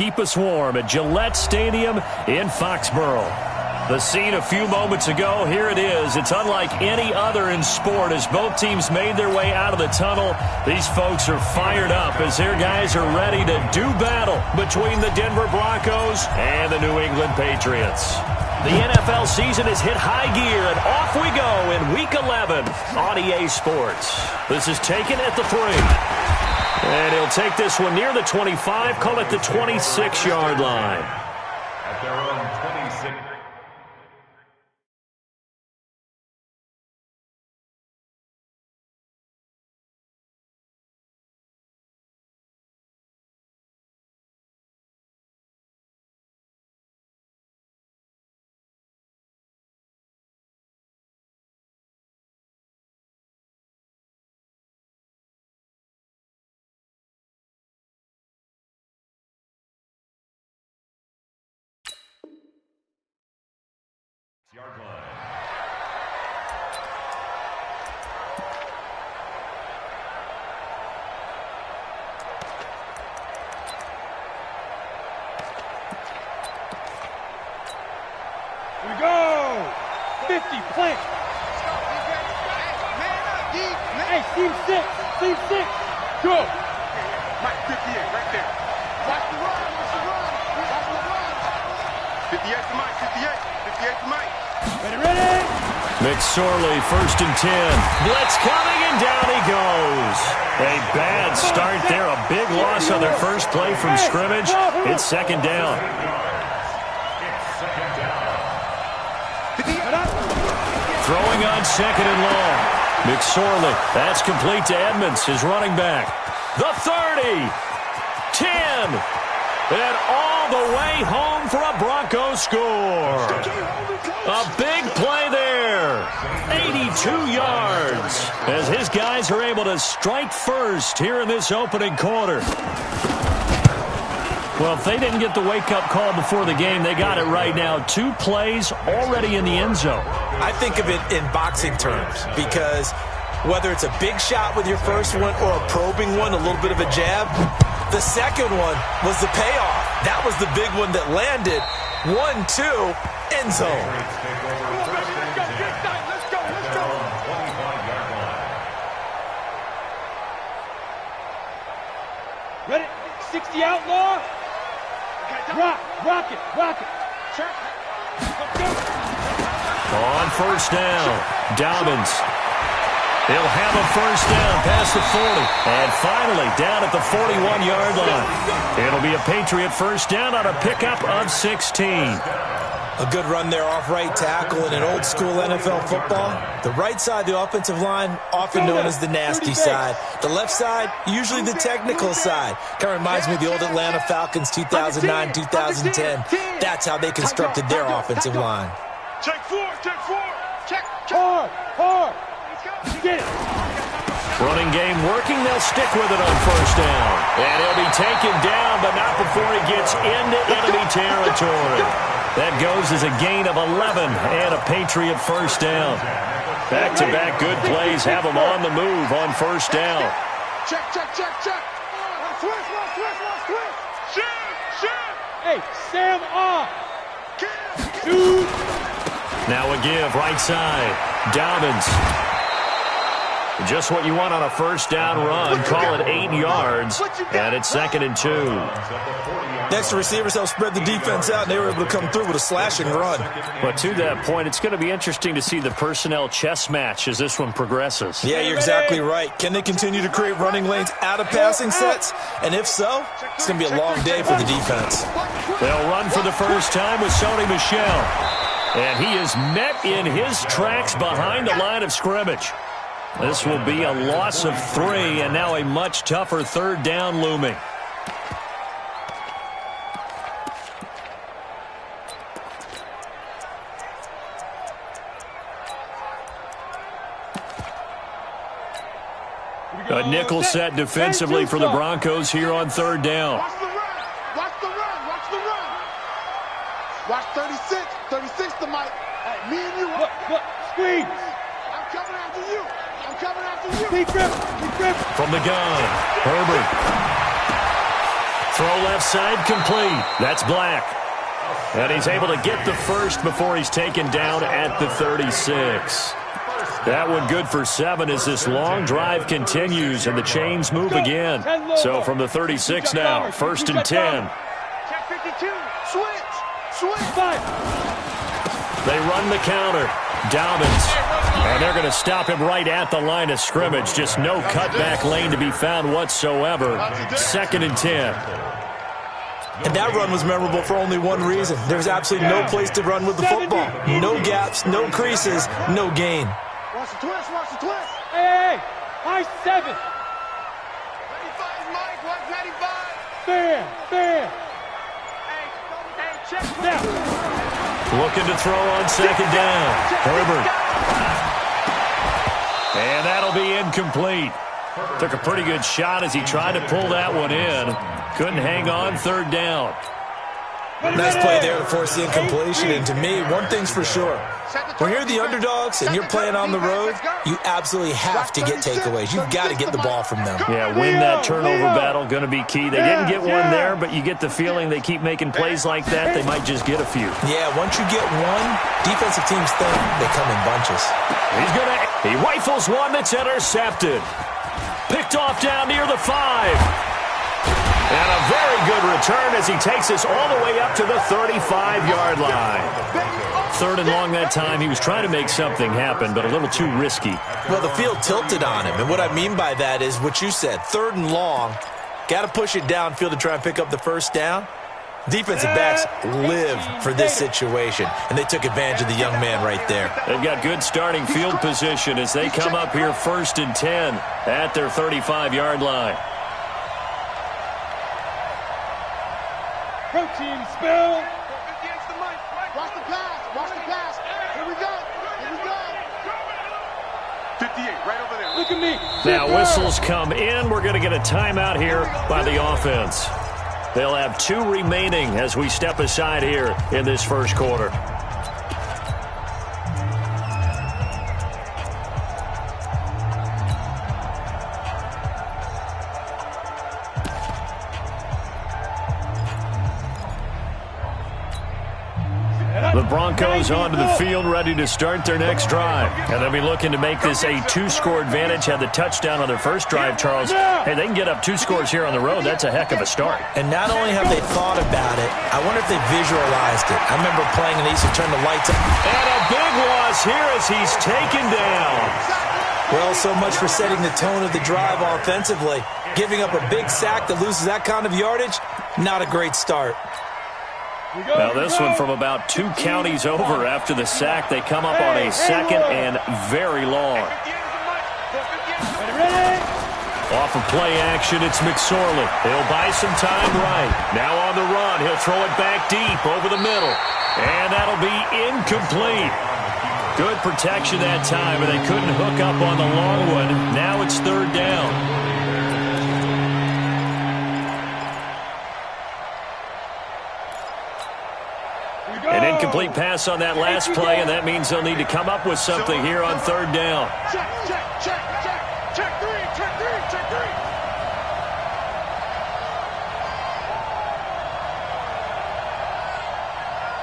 Keep us warm at Gillette Stadium in Foxborough. The scene a few moments ago, here it is. It's unlike any other in sport as both teams made their way out of the tunnel. These folks are fired up as their guys are ready to do battle between the Denver Broncos and the New England Patriots. The NFL season has hit high gear, and off we go in Week 11 on EA Sports. This is taken at the 3. And he'll take this one near the 25, call it the 26-yard line. At their own 26. Yard line. Here we go! 50, plant. Hey, team 6, team 6. Go! Mike, 58, right there. Watch the run, watch the run. Watch the run. 58 to Mike, 58. 58 to Mike. Ready? McSorley, 1st and 10. Blitz coming, and down he goes. A bad start there. A big loss on their first play from scrimmage. It's 2nd down. Throwing on 2nd and long. McSorley, that's complete to Edmonds, his running back. The 30. 10. And all the way home for a Broncos score. A big play there. 82 yards. As his guys are able to strike first here in this opening quarter. Well, if they didn't get the wake-up call before the game, they got it right now. 2 plays already in the end zone. I think of it in boxing terms because whether it's a big shot with your first one or a probing one, a little bit of a jab, the second one was the payoff. That was the big one that landed. 1-2, end zone. Ready? 60 outlaw. Rock it. On 1st down, Dobbins. He'll have a 1st down past the 40. And finally, down at the 41-yard line. It'll be a Patriot 1st down on a pickup of 16. A good run there off right tackle in an old-school NFL football. The right side, the offensive line, often known as the nasty side. The left side, usually the technical side. Kind of reminds me of the old Atlanta Falcons 2009, 2010. That's how they constructed their offensive line. Check 4. Check. Hard. Get it. Running game working. They'll stick with it on 1st down. And he'll be taken down, but not before he gets into enemy territory. That goes as a gain of 11 and a Patriot 1st down. Back-to-back good plays have them on the move on 1st down. Check. Switch. Hey, Sam off. Shoot. Now a give, right side. Dobbins. Just what you want on a 1st down run. Call it 8 yards. And it's 2nd and 2. Next, the receivers help spread the defense out, and they were able to come through with a slash and run. But to that point, it's going to be interesting to see the personnel chess match as this one progresses. Yeah, you're exactly right. Can they continue to create running lanes out of passing sets? And if so, it's going to be a long day for the defense. They'll run for the first time with Sony Michel. And he is met in his tracks behind the line of scrimmage. This will be a loss of 3, and now a much tougher 3rd down looming. A nickel set defensively for the Broncos here on 3rd down. Watch the run. Watch 36. 36 to Mike. Hey, me and you. Look, squeeze. I'm coming after you. Big grip. From the gun, Herbert. throw left side complete. That's Black. And he's able to get the first before he's taken down at the 36. That one good for 7 as this long drive continues and the chains move again. So from the 36 now, 1st and 10. Check 52. Switch. They run the counter. Dobbins. And they're going to stop him right at the line of scrimmage. Just no cutback lane to be found whatsoever. 2nd and 10. And that run was memorable for only one reason. There's absolutely no place to run with the football. No gaps, no creases, no gain. Watch the twist. Hey, high 7. 95, Mike. Watch 95. Fair. Hey, check. Now. Looking to throw on 2nd down. Herbert. And that'll be incomplete. Took a pretty good shot as he tried to pull that one in. Couldn't hang on, 3rd down. Nice play there to force the incompletion. And to me, one thing's for sure. When you're the underdogs and you're playing on the road, you absolutely have to get takeaways. You've got to get the ball from them. Yeah, win that turnover battle, going to be key. They didn't get one there, but you get the feeling they keep making plays like that, they might just get a few. Yeah, once you get one, defensive teams think they come in bunches. He rifles one that's intercepted. Picked off down near the 5. And a very good return as he takes us all the way up to the 35-yard line. 3rd and long that time. He was trying to make something happen, but a little too risky. Well, the field tilted on him, and what I mean by that is what you said, 3rd and long. Got to push it downfield to try and pick up the 1st down. Defensive backs live for this situation, and they took advantage of the young man right there. They've got good starting field position as they come up here 1st and 10 at their 35-yard line. Protein spill. 58's the Mike. Watch the pass. Here we go. 58, right over there. Look at me. Now whistles come in. We're going to get a timeout here by the offense. They'll have 2 remaining as we step aside here in this 1st quarter. The Broncos onto the field, ready to start their next drive. And they'll be looking to make this a 2-score advantage. Had the touchdown on their first drive, Charles. Hey, they can get up 2 scores here on the road. That's a heck of a start. And not only have they thought about it, I wonder if they visualized it. I remember playing and they used to turn the lights up. And a big loss here as he's taken down. Well, so much for setting the tone of the drive offensively. Giving up a big sack that loses that kind of yardage, not a great start. Now this one from about 2 counties over after the sack. They come up on a 2nd and very long. Off of play action, it's McSorley. He'll buy some time right. Now on the run, he'll throw it back deep over the middle. And that'll be incomplete. Good protection that time, and they couldn't hook up on the long one. Now it's 3rd down. An incomplete pass on that last play, and that means they'll need to come up with something here on 3rd down. Check 3.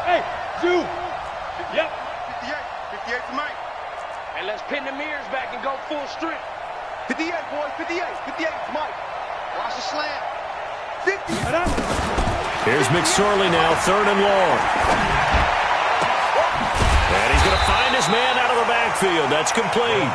Hey, 2. Yep. 58 to Mike. And let's pin the mirrors back and go full strength. 58, boys. 58 to Mike. Watch the slant. 50. Here's McSorley now, 3rd and long. And he's going to find his man out of the backfield. That's complete.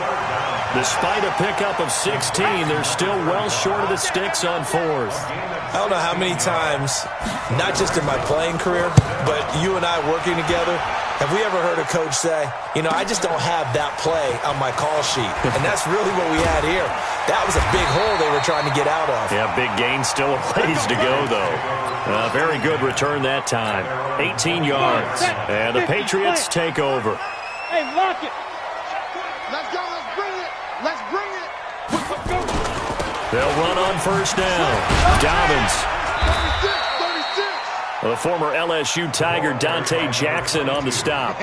Despite a pickup of 16, they're still well short of the sticks on 4th. I don't know how many times, not just in my playing career, but you and I working together, have we ever heard a coach say, you know, I just don't have that play on my call sheet. And that's really what we had here. That was a big hole they were trying to get out of. Yeah, big gain, still a ways to go, though. Very good return that time. 18 yards. And the Patriots take over. Hey, lock it. Let's go. Let's bring it. They'll run on 1st down. Dobbins. 36. The former LSU Tiger Dante Jackson on the stop.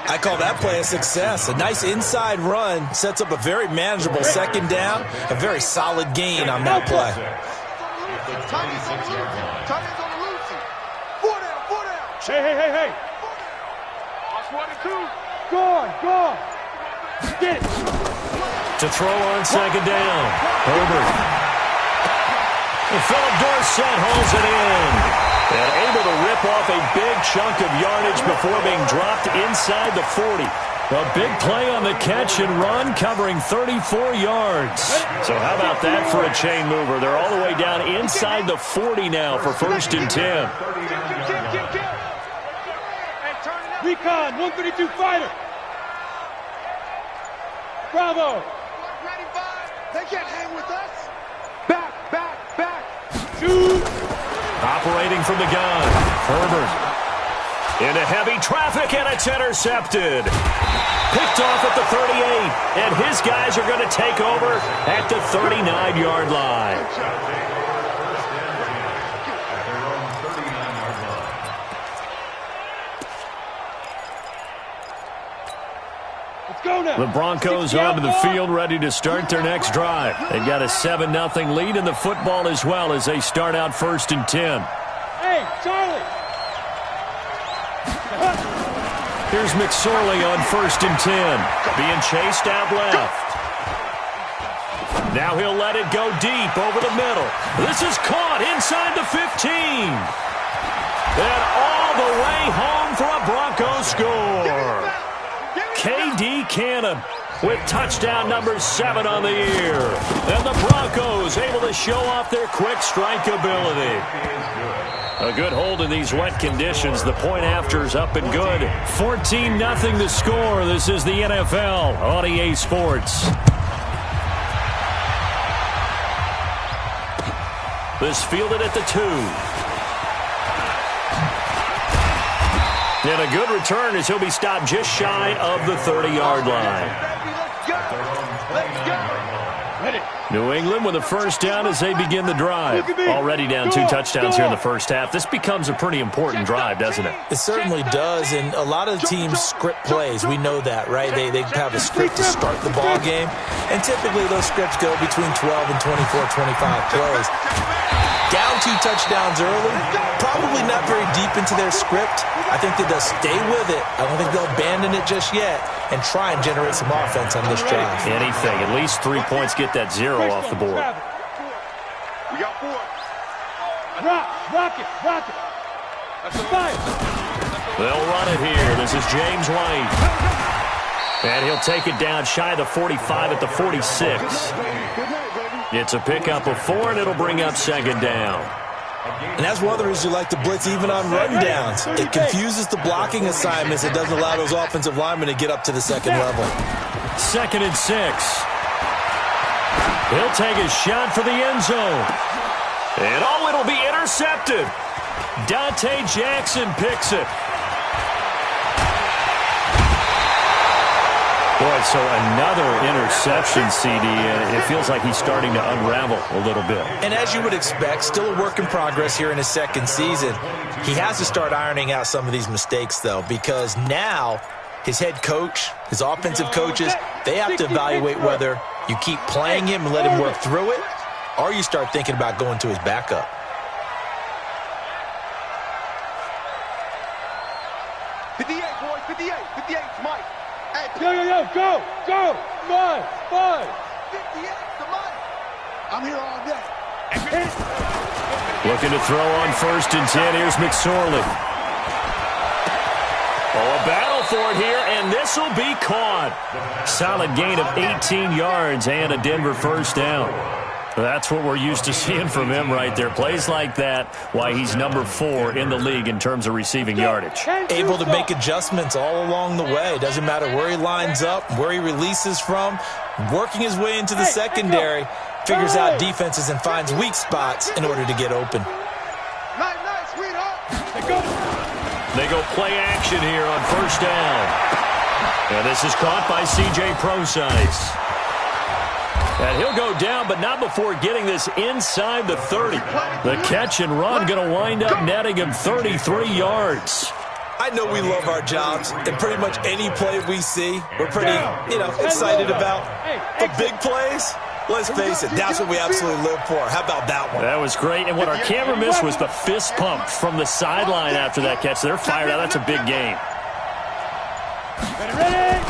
I call that play a success. A nice inside run sets up a very manageable 2nd down. A very solid gain on that play. Tight ends on the loosey. Tight ends on the loosey. 4 down, 4 down. Hey. Watch 1 and 2. Go on. Get it. To throw on second down. Herbert. And Philip Dorsett holds it in. And able to rip off a big chunk of yardage before being dropped inside the 40. A big play on the catch and run, covering 34 yards. So how about that for a chain mover? They're all the way down inside the 40 now for 1st and 10. Recon, 132 fighter. Bravo. They can't hang with us. Back. Shoot. Operating from the gun. Herbert. Into heavy traffic, and it's intercepted. Picked off at the 38, and his guys are going to take over at the 39-yard line. The Broncos onto the field, ready to start their next drive. They've got a 7-0 lead in the football as well as they start out 1st and 10. Hey, Charlie. Here's McSorley on 1st and 10, being chased out left. Now he'll let it go deep over the middle. This is caught inside the 15. And all the way home for a Broncos score. K.D. Cannon with touchdown number 7 on the year. And the Broncos able to show off their quick strike ability. A good hold in these wet conditions. The point after's up and good. 14-0 the score. This is the NFL on EA Sports. This fielded at the 2. And a good return as he'll be stopped just shy of the 30-yard line. New England with a first down as they begin the drive. Already down 2 touchdowns here in the first half. This becomes a pretty important drive, doesn't it? It certainly does, and a lot of the teams script plays. We know that, right? They have a script to start the ball game, and typically those scripts go between 12 and 24, 25 plays. Down 2 touchdowns early, probably not very deep into their script. I think they'll stay with it. I don't think they'll abandon it just yet and try and generate some offense on this drive. Anything. At least 3 points get that 0 off the board. We got 4. Rock it. Fire. They'll run it here. This is James White. And he'll take it down shy of the 45 at the 46. It's a pickup of 4, and it'll bring up 2nd down. And that's one of the reasons you like to blitz even on run downs. It confuses the blocking assignments. It doesn't allow those offensive linemen to get up to the 2nd level. 2nd and 6. He'll take a shot for the end zone. And it'll be intercepted. Dante Jackson picks it. Boy, so another interception, CD, and it feels like he's starting to unravel a little bit. And as you would expect, still a work in progress here in his 2nd season. He has to start ironing out some of these mistakes, though, because now his head coach, his offensive coaches, they have to evaluate whether you keep playing him and let him work through it, or you start thinking about going to his backup. Mike. Yo, go! Mine! 58 to Mike. I'm here all day. Looking to throw on 1st and 10. Here's McSorley. Oh, a battle for it here, and this will be caught. Solid gain of 18 yards and a Denver first down. That's what we're used to seeing from him right there. Plays like that, why he's number 4 in the league in terms of receiving yardage. Able to make adjustments all along the way. Doesn't matter where he lines up, where he releases from. Working his way into the secondary, figures out defenses and finds weak spots in order to get open. Nice, sweetheart. They go play action here on 1st down. And this is caught by C.J. Prosise. And he'll go down, but not before getting this inside the 30. The catch and run going to wind up netting him 33 yards. I know we love our jobs, and pretty much any play we see, we're pretty, excited about. The big plays, Let's face it, that's what we absolutely live for. How about that one? That was great. And what our camera missed was the fist pump from the sideline after that catch. They're fired out. That's a big game. Ready?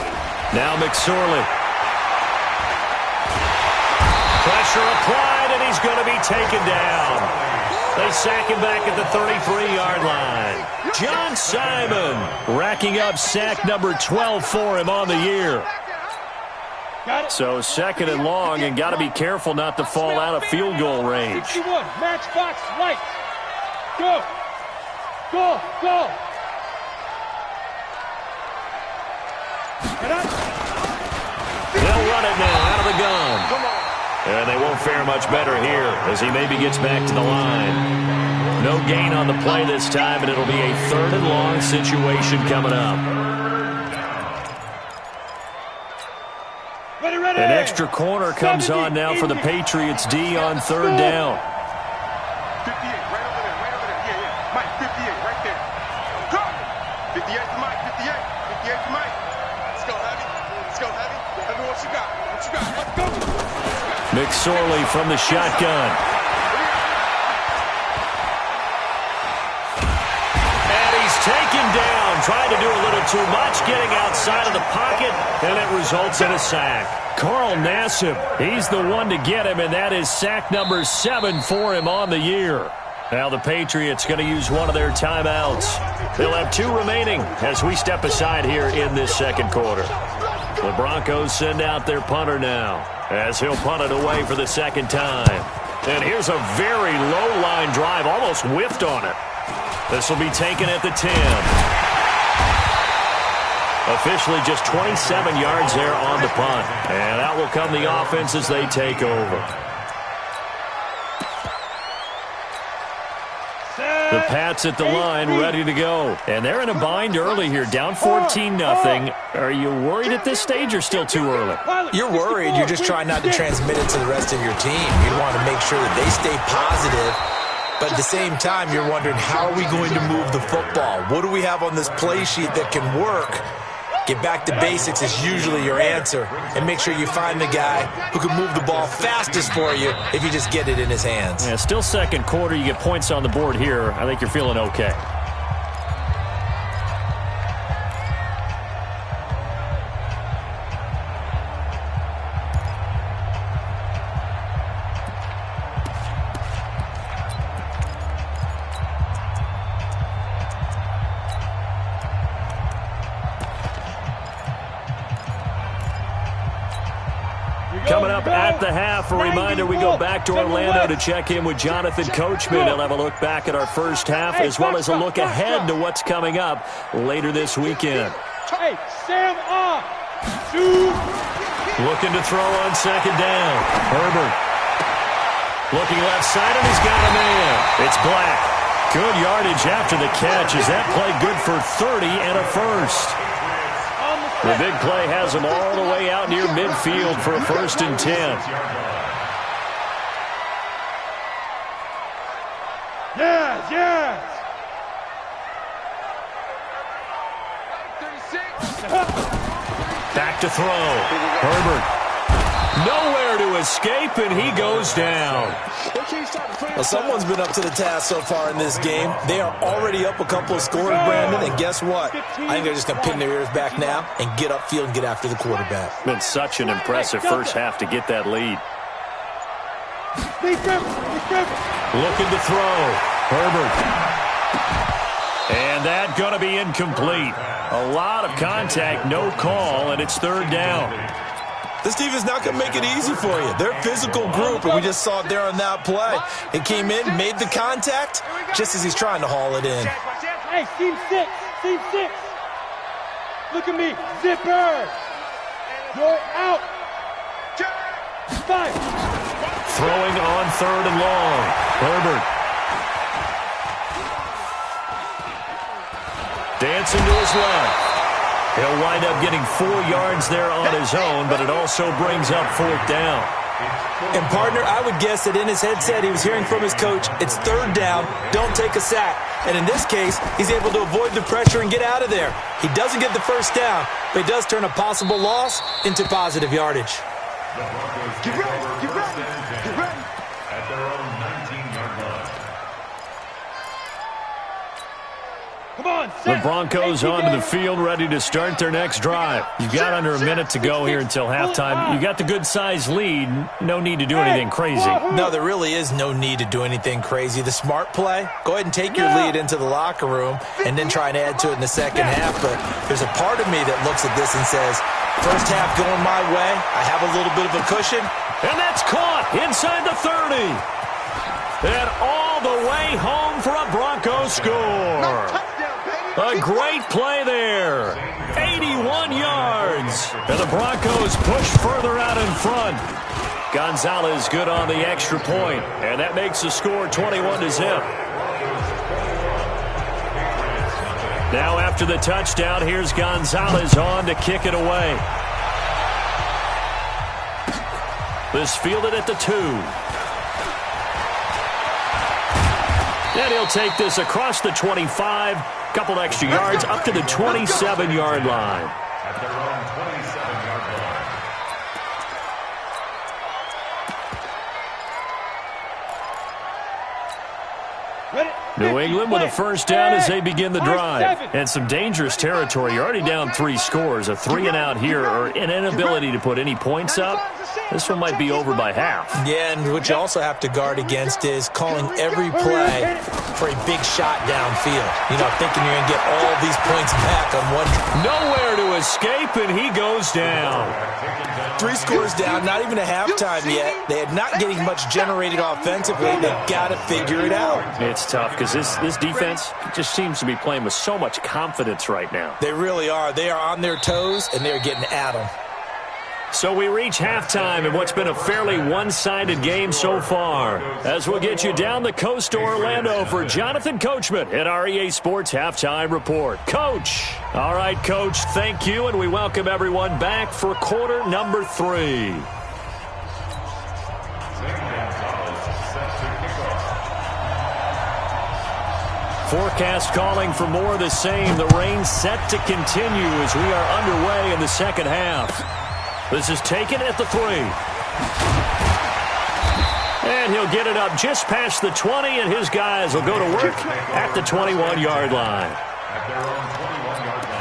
Now McSorley. Pressure applied, and he's going to be taken down. They sack him back at the 33-yard line. John Simon racking up sack number 12 for him on the year. So second and long, and got to be careful not to fall out of field goal range. 61, matchbox right. Go. Go. Go. They'll run it now out of the gun. And they won't fare much better here as he maybe gets back to the line. No gain on the play this time, and it'll be a third and long situation coming up. An extra corner comes on now for the Patriots D on third down. 58, right over there, right over there. Yeah. Mike, 58, right there. Go! 58 to Mike, 58. 58 to Mike. Let's go, Heavy. Let's go, Heavy. Heavy, what you got? What you got? Let's go. McSorley from the shotgun. And he's taken down, trying to do a little too much, getting outside of the pocket, and it results in a sack. Carl Nassib, he's the one to get him, and that is sack number 7 for him on the year. Now the Patriots going to use one of their timeouts. They'll have 2 remaining as we step aside here in this second quarter. The Broncos send out their punter now as he'll punt it away for the second time. And here's a very low-line drive, almost whiffed on it. This will be taken at the 10. Officially just 27 yards there on the punt. And out will come the offense as they take over. The Pats at the line, ready to go. And they're in a bind early here, down 14-0. Are you worried at this stage or still too early? You're worried. You're just trying not to transmit it to the rest of your team. You want to make sure that they stay positive. But at the same time, you're wondering, how are we going to move the football? What do we have on this play sheet that can work? Get back to basics is usually your answer. And make sure you find the guy who can move the ball fastest for you if you just get it in his hands. Yeah, still second quarter. You get points on the board here. I think you're feeling okay. Coming up at the half, a reminder, we go back to Orlando to check in with Jonathan Coachman. He'll have a look back at our first half as well as a look ahead to what's coming up later this weekend. Hey, Sam off. Shoot. Looking to throw on second down. Herbert. Looking left side, and he's got a man. It's Black. Good yardage after the catch. Is that play good for 30 and a first? The big play has him all the way out near midfield for a 1st and 10. Yes, yes. 36. Back to throw. Herbert. Nowhere to escape, and he goes down. Well, someone's been up to the task so far in this game. They are already up a couple of scores, Brandon, and guess what? I think they're just going to pin their ears back now and get upfield and get after the quarterback. Been such an impressive first half to get that lead. Looking to throw. Herbert. And that going to be incomplete. A lot of contact, no call, and it's 3rd down. This defense not going to make it easy for you. They're a physical group, and we just saw it there on that play. It came in, made the contact, just as he's trying to haul it in. Hey, team 6, team 6. Look at me, zipper. Go out. 5. Throwing on 3rd and long. Herbert. Dancing to his left. He'll wind up getting 4 yards there on his own, but it also brings up 4th down. And, partner, I would guess that in his headset he was hearing from his coach, it's 3rd down, don't take a sack. And in this case, he's able to avoid the pressure and get out of there. He doesn't get the 1st down, but he does turn a possible loss into positive yardage. Get ready, get ready, get ready. At their own 19-yard line. Come on, The Broncos onto the field, ready to start their next drive. You've got under a minute to go here until halftime. You got the good-sized lead. No need to do anything crazy. No, there really is no need to do anything crazy. The smart play, go ahead and take your lead into the locker room and then try and add to it in the second half. But there's a part of me that looks at this and says, first half going my way, I have a little bit of a cushion. And that's caught inside the 30. And all the way home for a Broncos score. A great play there. 81 yards. And the Broncos push further out in front. Gonzalez good on the extra point. And that makes the score 21-0. Now after the touchdown, here's Gonzalez on to kick it away. This fielded at the 2. And he'll take this across the 25. Couple extra yards up to the 27-yard line. At their own 27-yard line. Ready? New England with a first down as they begin the drive. And some dangerous territory. You're already down 3 scores. A 3-and-out here or an inability to put any points up. This one might be over by half. Yeah, and what you also have to guard against is calling every play for a big shot downfield. You know, thinking you're going to get all these points back on one. Nowhere to escape, and he goes down. 3 scores down, not even a halftime yet. They are not getting much generated offensively. They've got to figure it out. It's tough because this defense just seems to be playing with so much confidence right now. They really are. They are on their toes, and they're getting at them. So we reach halftime in what's been a fairly one-sided game so far. As we'll get you down the coast to Orlando for Jonathan Coachman at our EA Sports Halftime Report. Coach. All right, Coach, thank you, and we welcome everyone back for quarter number 3. Forecast calling for more of the same. The rain set to continue as we are underway in the second half. This is taken at the 3. And he'll get it up just past the 20, and his guys will go to work at the 21-yard line. At their own 21-yard line.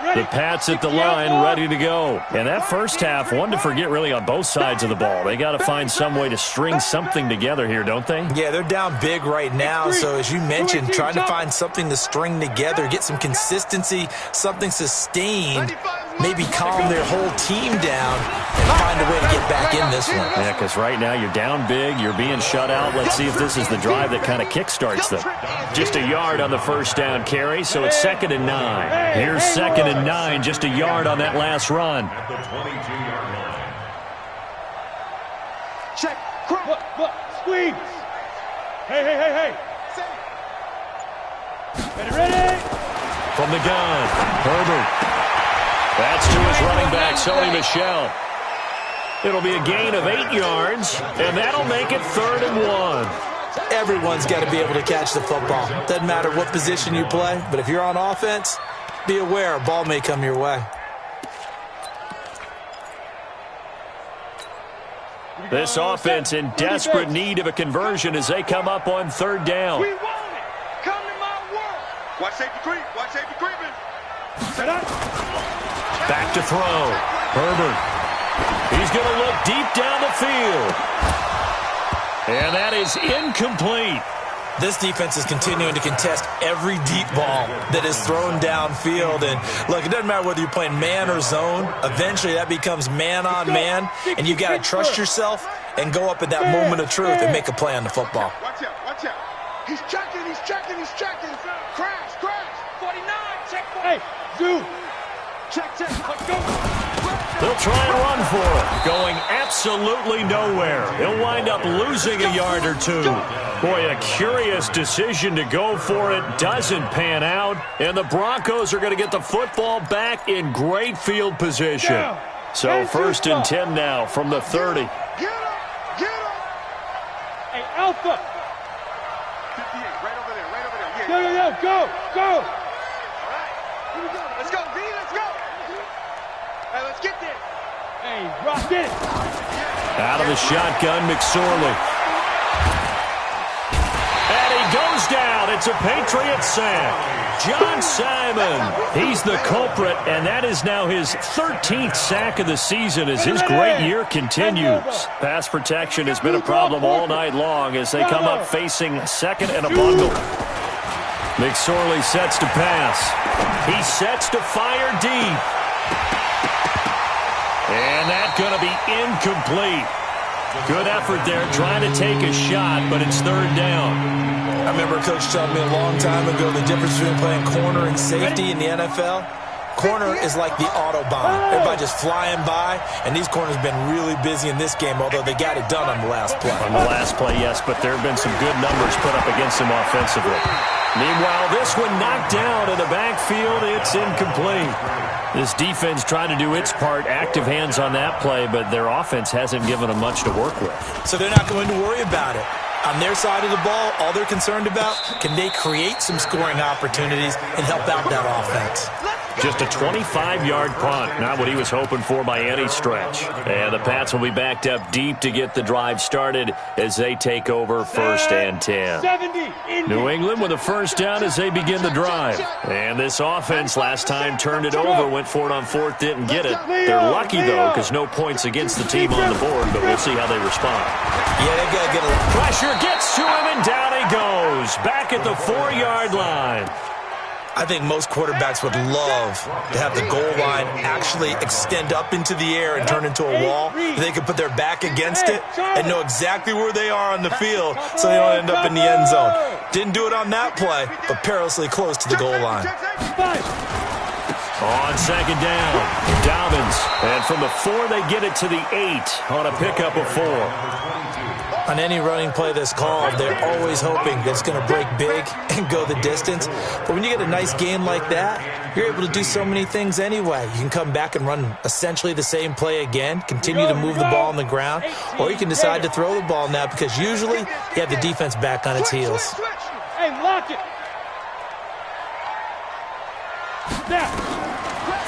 The Pats at the line ready to go. And that first half, one to forget really on both sides of the ball. They got to find some way to string something together here, don't they? Yeah, they're down big right now. So as you mentioned, trying to find something to string together, get some consistency, something sustained, maybe calm their whole team down and find a way to get back in this one. Yeah, because right now you're down big, you're being shut out. Let's see if this is the drive that kind of kickstarts them. Just a yard on the first down carry, so it's 2nd and 9. Here's 2nd and 9, just a yard on that last run. At the 22-yard line. Check. Look, squeeze. Hey. Ready? From the gun, Herbert. That's to his running back, Sony Michel. It'll be a gain of 8 yards, and that'll make it 3rd and 1. Everyone's got to be able to catch the football. Doesn't matter what position you play, but if you're on offense, be aware a ball may come your way. This offense in desperate need of a conversion as they come up on 3rd down. We want it. Come to my world. Watch safety creep. Watch safety creeping. Back to throw. Herbert. He's going to look deep down the field. And that is incomplete. This defense is continuing to contest every deep ball that is thrown downfield. And, look, it doesn't matter whether you're playing man or zone. Eventually, that becomes man on man. And you've got to trust yourself and go up at that moment of truth and make a play on the football. Watch out. He's checking. Crash. 49, check. Hey, Zoo. Check. Let's go. They'll try and run for it. Going absolutely nowhere. He'll wind up losing a yard or 2. Boy, a curious decision to go for it. Doesn't pan out. And the Broncos are going to get the football back in great field position. So 1st and 10 now from the 30. Get him. Hey, Alpha. 58, right over there. Yo, go. All right. Here we go. Let's go, V. Let's go. Hey, let's get this. Hey, rock it. Out of the shotgun, McSorley. And he goes down. It's a Patriot sack. John Simon, he's the culprit, and that is now his 13th sack of the season as his great year continues. Pass protection has been a problem all night long as they come up facing second and a bundle. McSorley sets to pass. He sets to fire deep. And that's going to be incomplete. Good effort there trying to take a shot, but it's third down. I remember Coach telling me a long time ago the difference between playing corner and safety in the NFL. Corner is like the Autobahn. Everybody just flying by, and these corners have been really busy in this game, although they got it done on the last play. On the last play, yes, but there have been some good numbers put up against them offensively. Meanwhile, this one knocked down in the backfield. It's incomplete. This defense trying to do its part, active hands on that play, but their offense hasn't given them much to work with. So they're not going to worry about it. On their side of the ball, all they're concerned about, can they create some scoring opportunities and help out that offense? Just a 25-yard punt, not what he was hoping for by any stretch. And the Pats will be backed up deep to get the drive started as they take over 1st and 10. New England with a first down as they begin the drive. And this offense last time turned it over, went for it on 4th, didn't get it. They're lucky, though, because no points against the team on the board, but we'll see how they respond. Yeah, they got to get a pressure, gets to him, and down he goes. Back at the 4-yard line. I think most quarterbacks would love to have the goal line actually extend up into the air and turn into a wall. They can put their back against it and know exactly where they are on the field so they don't end up in the end zone. Didn't do it on that play, but perilously close to the goal line. On second down, Dobbins. And from the 4, they get it to the 8 on a pickup of 4. On any running play that's called, they're always hoping that it's going to break big and go the distance. But when you get a nice game like that, you're able to do so many things anyway. You can come back and run essentially the same play again, continue to move the ball on the ground, or you can decide to throw the ball now because usually you have the defense back on its heels. Hey, lock it.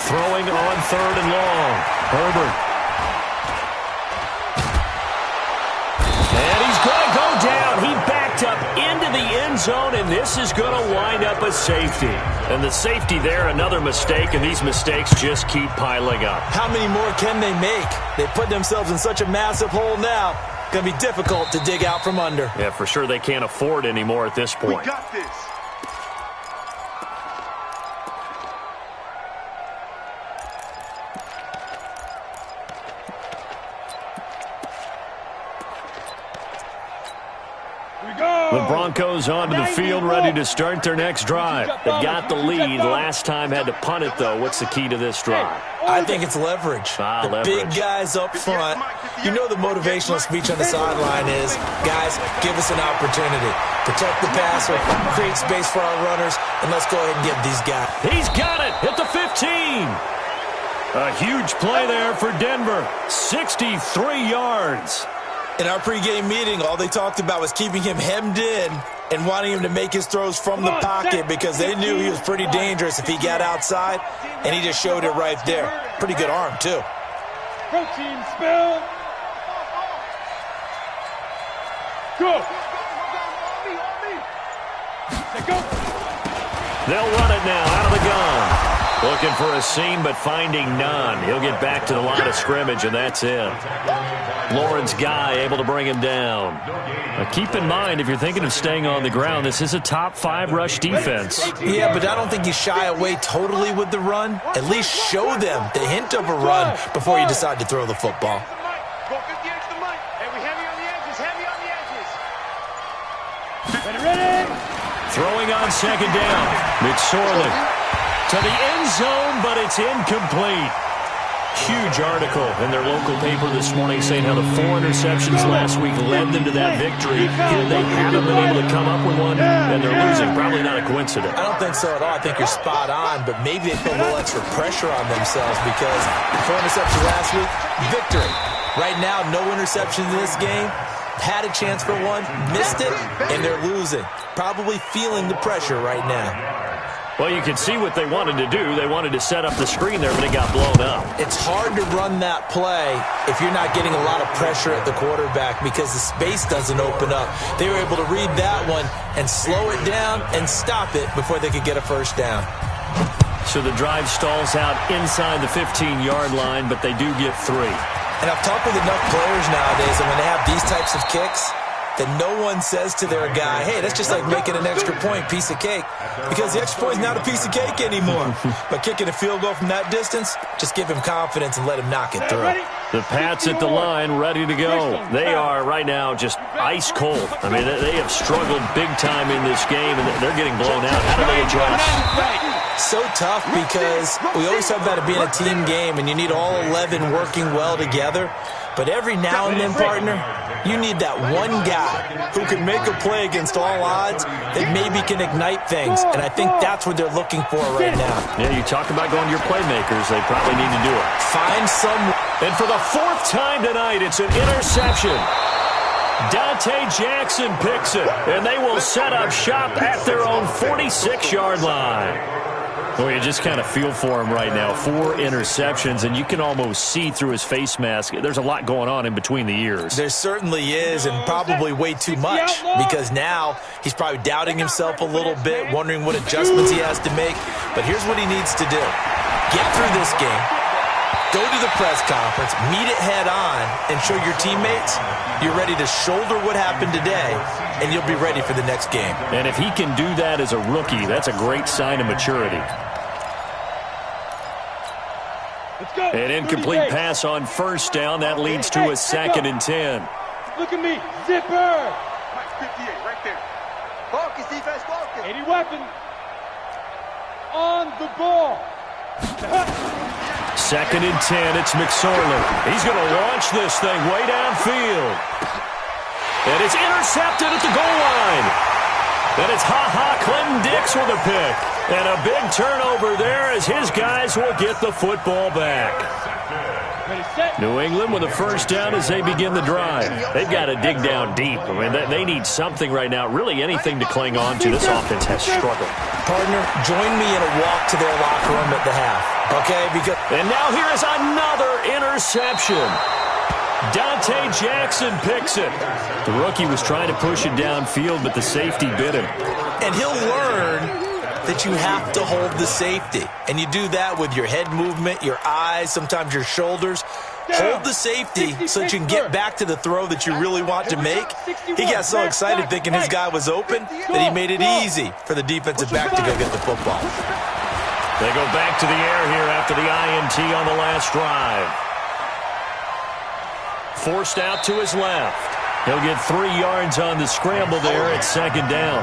Throwing on 3rd and long. Herbert. And he's going to go down. He backed up into the end zone, and this is going to wind up a safety. And the safety there, another mistake, and these mistakes just keep piling up. How many more can they make? They put themselves in such a massive hole now. Going to be difficult to dig out from under. Yeah, for sure they can't afford anymore at this point. We got this. The Broncos onto the field, ready to start their next drive. They've got the lead. Last time had to punt it, though. What's the key to this drive? I think it's leverage. Leverage. Big guys up front. You know the motivational speech on the sideline is, guys, give us an opportunity. Protect the passer, create space for our runners, and let's go ahead and get these guys. He's got it at the 15. A huge play there for Denver. 63 yards. In our pregame meeting, all they talked about was keeping him hemmed in and wanting him to make his throws from the pocket because they knew he was pretty dangerous if he got outside, and he just showed it right there. Pretty good arm, too. Protein spill. Go. They'll run it now out of the gun. Looking for a seam, but finding none. He'll get back to the line of scrimmage, and that's it. Lawrence Guy able to bring him down. Now keep in mind, if you're thinking of staying on the ground, this is a top 5 rush defense. Yeah, but I don't think you shy away totally with the run. At least show them the hint of a run before you decide to throw the football. Throwing on second down. McSorley to the end zone, but it's incomplete. Huge article in their local paper this morning saying how the 4 interceptions last week led them to that victory. Here they haven't been able to come up with one, and they're losing. Probably not a coincidence. I don't think so at all. I think you're spot on, but maybe they put a little extra pressure on themselves because 4 interceptions last week, victory. Right now, no interceptions in this game. Had a chance for one, missed it, and they're losing. Probably feeling the pressure right now. Well, you can see what they wanted to do. They wanted to set up the screen there, but it got blown up. It's hard to run that play if you're not getting a lot of pressure at the quarterback because the space doesn't open up. They were able to read that one and slow it down and stop it before they could get a first down. So the drive stalls out inside the 15-yard line, but they do get 3. And I've talked with enough players nowadays, and when they have these types of kicks, that no one says to their guy, hey, that's just like making an extra point, piece of cake. Because the extra point is not a piece of cake anymore. But kicking a field goal from that distance, just give him confidence and let him knock it through. The Pats at the line, ready to go. They are right now just ice cold. I mean, they have struggled big time in this game, and they're getting blown out. How do they adjust? So tough because we always talk about it being a team game, and you need all 11 working well together. But every now and then, partner, you need that one guy who can make a play against all odds that maybe can ignite things. And I think that's what they're looking for right now. Yeah, you talk about going to your playmakers. They probably need to do it. Find someone. And for the 4th time tonight, it's an interception. Dante Jackson picks it, and they will set up shop at their own 46-yard line. Well, you just kind of feel for him right now. 4 interceptions, and you can almost see through his face mask. There's a lot going on in between the ears. There certainly is, and probably way too much, because now he's probably doubting himself a little bit, wondering what adjustments he has to make. But here's what he needs to do. Get through this game. Go to the press conference, meet it head on, and show your teammates you're ready to shoulder what happened today, and you'll be ready for the next game. And if he can do that as a rookie, that's a great sign of maturity. An incomplete pass on first down. That leads to a 2nd and 10. Look at me. Zipper. Mike 58 right there. Focus, defense, focus. 80 weapon. On the ball. 2nd and 10. It's McSorley. He's going to launch this thing way downfield. And it's intercepted at the goal line. And it's Clinton Dix with a pick. And a big turnover there as his guys will get the football back. New England with a first down as they begin the drive. They've got to dig down deep. I mean, they need something right now, really anything to cling on to. This offense has struggled. Partner, join me in a walk to their locker room at the half. Okay? And now here is another interception. Dante Jackson picks it. The rookie was trying to push it downfield, but the safety bit him. And he'll learn that you have to hold the safety. And you do that with your head movement, your eyes, sometimes your shoulders. Hold the safety so that you can get back to the throw that you really want to make. He got so excited thinking his guy was open that he made it easy for the defensive back to go get the football. They go back to the air here after the INT on the last drive. Forced out to his left. He'll get 3 yards on the scramble there at 2nd down.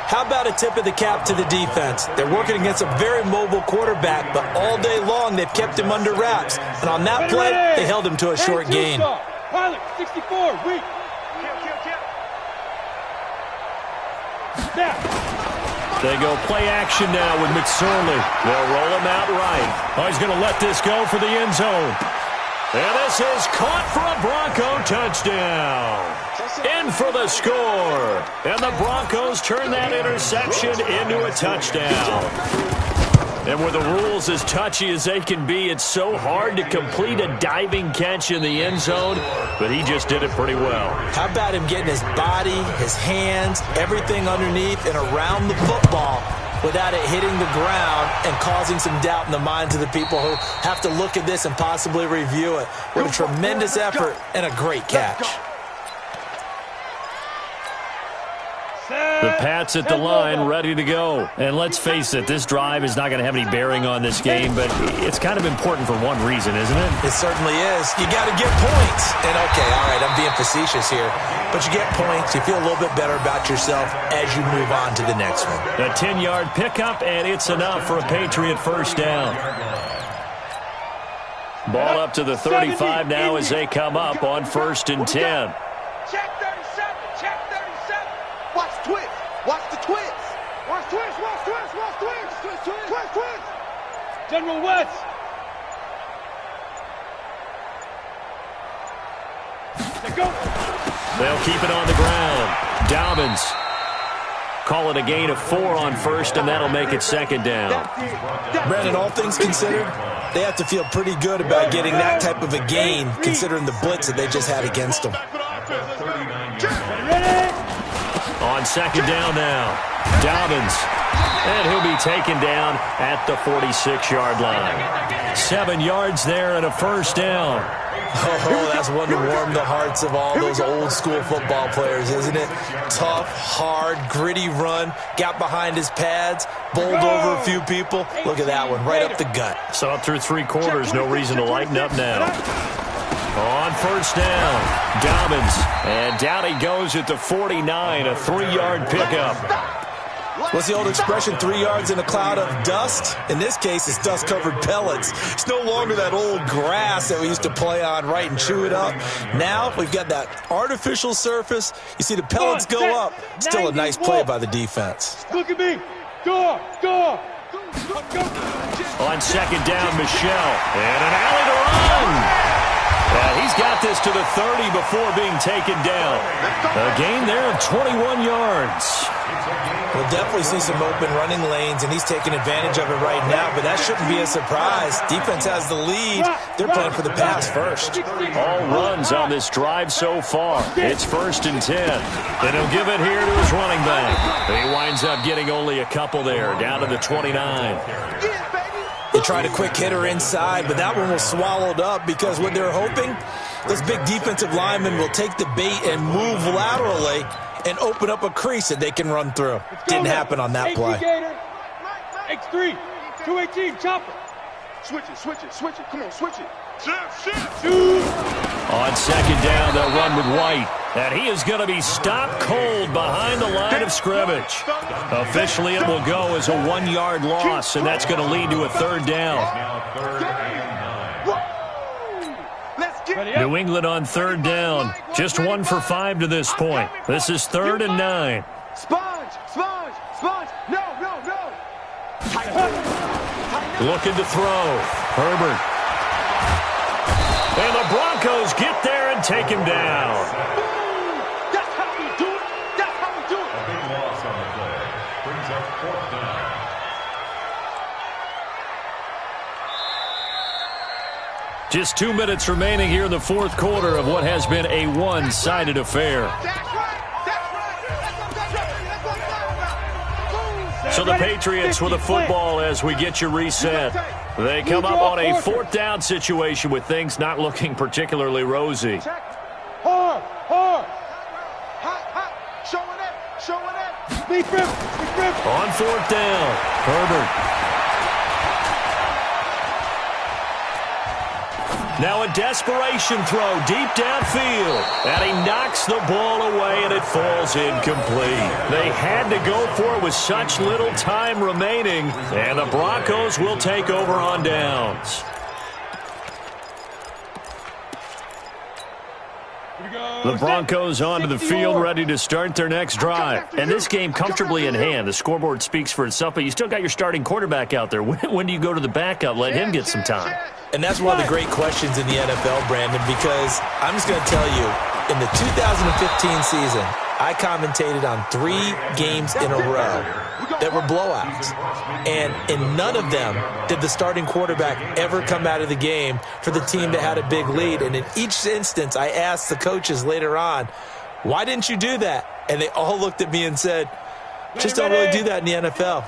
How about a tip of the cap to the defense? They're working against a very mobile quarterback, but all day long they've kept him under wraps. And on that play, they held him to a short gain. Pilot, 64, weak. They go play action now with McSorley. They'll roll him out right. Oh, he's going to let this go for the end zone. And this is caught for a Bronco touchdown. In for the score. And the Broncos turn that interception into a touchdown. And with the rules as touchy as they can be, it's so hard to complete a diving catch in the end zone, but he just did it pretty well. How about him getting his body, his hands, everything underneath and around the football without it hitting the ground and causing some doubt in the minds of the people who have to look at this and possibly review it. What a tremendous effort and a great catch. The Pats at the line, ready to go. And let's face it, this drive is not going to have any bearing on this game, but it's kind of important for one reason, isn't it? It certainly is. You got to get points. And, okay, all right, I'm being facetious here. But you get points, you feel a little bit better about yourself as you move on to the next one. A 10-yard pickup, and it's enough for a Patriot first down. Ball up to the 35 now as they come up on 1st and 10. Check 37, check 37. Watch twist. Watch the twist. Watch twist, watch twist, watch twist. Twist, twist, twist, twist. General West. They go. They'll keep it on the ground. Dobbins. Call it a gain of 4 on first, and that'll make it second down. Brandon, all things considered, they have to feel pretty good about getting that type of a gain, considering the blitz that they just had against them. On second down now, Dobbins. And he'll be taken down at the 46-yard line. 7 yards there and a first down. Oh, that's one to warm the hearts of all those old-school football players, isn't it? Tough, hard, gritty run, got behind his pads, bowled over a few people. Look at that one, right up the gut. So up through 3 quarters, no reason to lighten up now. On first down, Dobbins. And down he goes at the 49, a 3-yard pickup. What's the old expression, 3 yards in a cloud of dust? In this case, it's dust-covered pellets. It's no longer that old grass that we used to play on, right, and chew it up. Now we've got that artificial surface. You see the pellets go up. Still a nice play by the defense. Look at me. Go. On second down, Michelle. And an alley to run. He's got this to the 30 before being taken down. A gain there of 21 yards. We'll definitely see some open running lanes, and he's taking advantage of it right now, but that shouldn't be a surprise. Defense has the lead. They're playing for the pass first. All runs on this drive so far. It's 1st and 10. Then he'll give it here to his running back. He winds up getting only a couple there, down to the 29. They tried a quick hitter inside, but that one was swallowed up because what they're hoping, those big defensive linemen will take the bait and move laterally and open up a crease that they can run through. Didn't happen on that play. X3, 218, chopper. Switch it. Come on, switch it. On second down, they'll run with White. And he is going to be stopped cold behind the line of scrimmage. Officially, it will go as a 1-yard loss, and that's going to lead to a 3rd down. New England on 3rd down. Just 1 for 5 to this point. This is 3rd and 9. Sponge. No. Looking to throw. Herbert. And the Broncos get there and take him down. That's how we do it. A big loss on the play. Brings up 4th down. Just 2 minutes remaining here in the 4th quarter of what has been a one-sided affair. So the Patriots with a football as we get you reset. They come up on a 4th down situation with things not looking particularly rosy. Hard. Showing it. Speed grip. On 4th down, Herbert. Now a desperation throw deep downfield. And he knocks the ball away and it falls incomplete. They had to go for it with such little time remaining. And the Broncos will take over on downs. The Broncos onto the field, ready to start their next drive. And this game comfortably in hand. The scoreboard speaks for itself, but you still got your starting quarterback out there. When do you go to the backup? Let him get some time. And that's one of the great questions in the NFL, Brandon, because I'm just going to tell you, in the 2015 season, I commentated on 3 games in a row that were blowouts. And in none of them did the starting quarterback ever come out of the game for the team that had a big lead. And in each instance, I asked the coaches later on, why didn't you do that? And they all looked at me and said, just don't really do that in the NFL.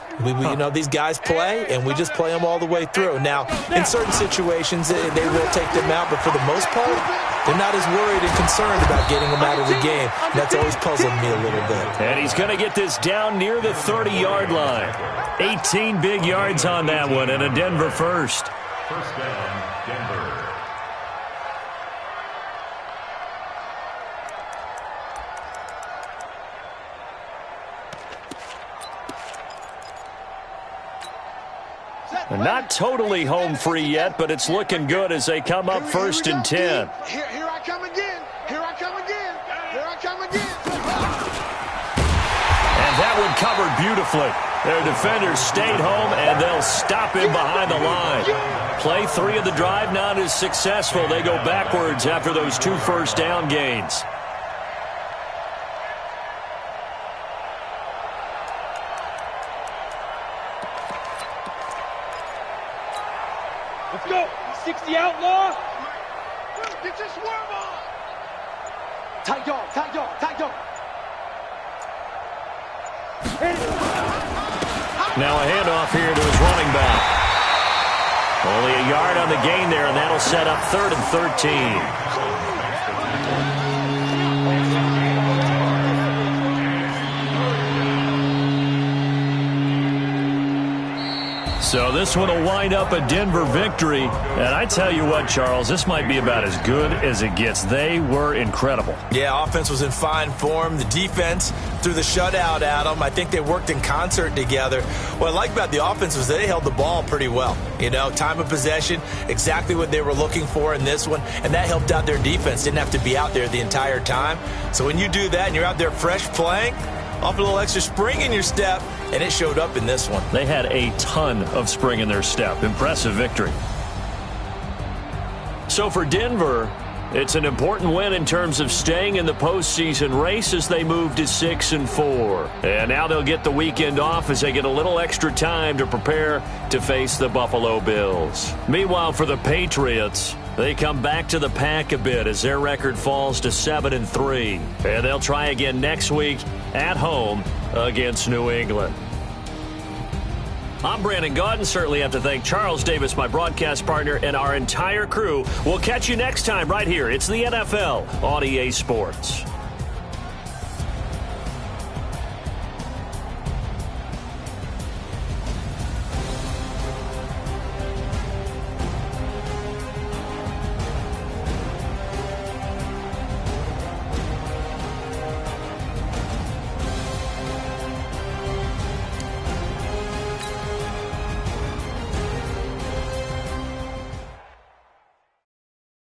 You know, these guys play, and we just play them all the way through. Now, in certain situations, they will take them out, but for the most part, they're not as worried and concerned about getting them out of the game. And that's always puzzled me a little bit. And he's going to get this down near the 30-yard line. 18 big yards on that one, and a Denver first. First down, Denver. Not totally home free yet, but it's looking good as they come up 1st and 10. Here I come again. And that one covered beautifully. Their defenders stayed home, and they'll stop him behind the line. Play 3 of the drive not as successful. They go backwards after those 2 first down gains. Let's go. 60 outlaw. Get your swerve on. Tight dog, tight dog, tight dog. Now a handoff here to his running back. Only a yard on the gain there, and that'll set up 3rd and 13. So this one will wind up a Denver victory. And I tell you what, Charles, this might be about as good as it gets. They were incredible. Yeah, offense was in fine form. The defense threw the shutout at them. I think they worked in concert together. What I like about the offense was they held the ball pretty well. You know, time of possession, exactly what they were looking for in this one. And that helped out their defense. Didn't have to be out there the entire time. So when you do that and you're out there fresh playing, off a little extra spring in your step, and it showed up in this one. They had a ton of spring in their step. Impressive victory. So for Denver, it's an important win in terms of staying in the postseason race as they move to 6-4. And now they'll get the weekend off as they get a little extra time to prepare to face the Buffalo Bills. Meanwhile, for the Patriots, they come back to the pack a bit as their record falls to 7-3. And they'll try again next week at home against New England. I'm Brandon Gaudin. Certainly have to thank Charles Davis, my broadcast partner, and our entire crew. We'll catch you next time right here. It's the NFL on EA Sports.